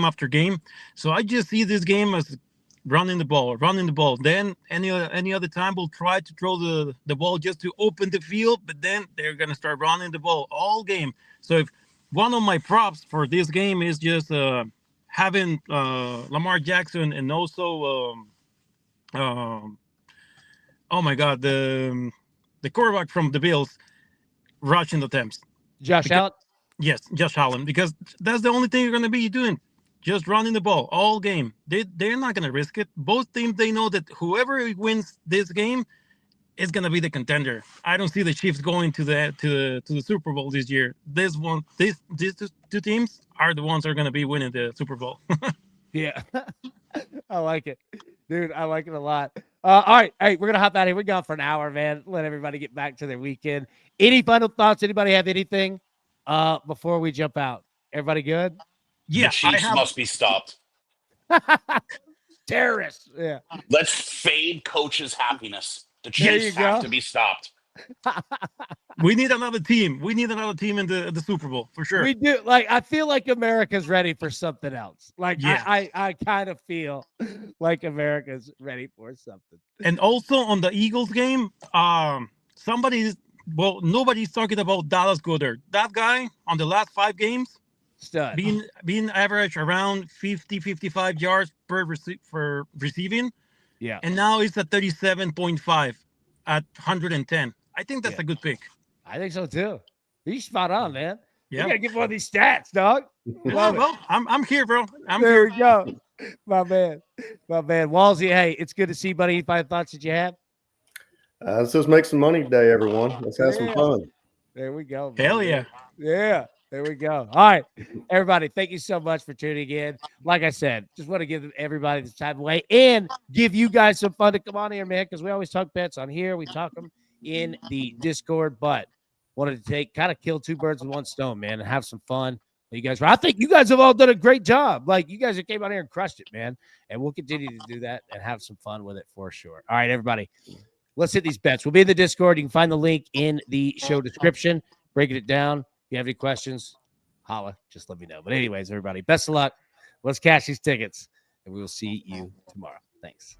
after game. So I just see this game as running the ball. Then any other time we'll try to throw the ball just to open the field, but then they're going to start running the ball all game. So if one of my props for this game is just having Lamar Jackson and also, oh my God, the quarterback from the Bills rushing the attempts. Josh Allen? Yes, Josh Allen, because that's the only thing you're going to be doing, just running the ball all game. They're not going to risk it. Both teams, they know that whoever wins this game is going to be the contender. I don't see the Chiefs going to the Super Bowl this year. These two teams are the ones that are going to be winning the Super Bowl. Yeah, I like it. Dude, I like it a lot. All right, we're going to hop out of here. We're gone for an hour, man. Let everybody get back to their weekend. Any final thoughts? Anybody have anything before we jump out? Everybody good? Yeah, the Chiefs must be stopped. Terrorists. Yeah. Let's fade coach's happiness. The Chiefs have to be stopped. We need another team. We need another team in the Super Bowl for sure. We do. Like, I feel like America's ready for something else. Like, yeah. I kind of feel like America's ready for something. And also on the Eagles game, nobody's talking about Dallas Goedert. That guy on the last 5 games, stud, being average around 50-55 yards for receiving. Yeah. And now it's at 37.5 at 110. I think that's a good pick. I think so too. He's spot on, man. Yeah. You gotta get one of these stats, dog. Well, I'm here, bro. There we go. My man. Walsey, hey, it's good to see you, buddy. Any final thoughts that you have? Let's just make some money today, everyone. Let's have some fun. There we go. Hell yeah. Yeah. There we go. All right, everybody, thank you so much for tuning in. Like I said, just want to give everybody this time away and give you guys some fun to come on here, man, because we always talk bets on here. We talk them in the Discord, but wanted to kill 2 birds with 1 stone, man, and have some fun You guys, I think you guys have all done a great job. Like, you guys came out here and crushed it, man. And we'll continue to do that and have some fun with it for sure. All right, everybody, let's hit these bets. We'll be in the Discord. You can find the link in the show description. Breaking it down. If you have any questions, holla. Just let me know. But anyways, everybody, best of luck. Let's cash these tickets, and we will see you tomorrow. Thanks.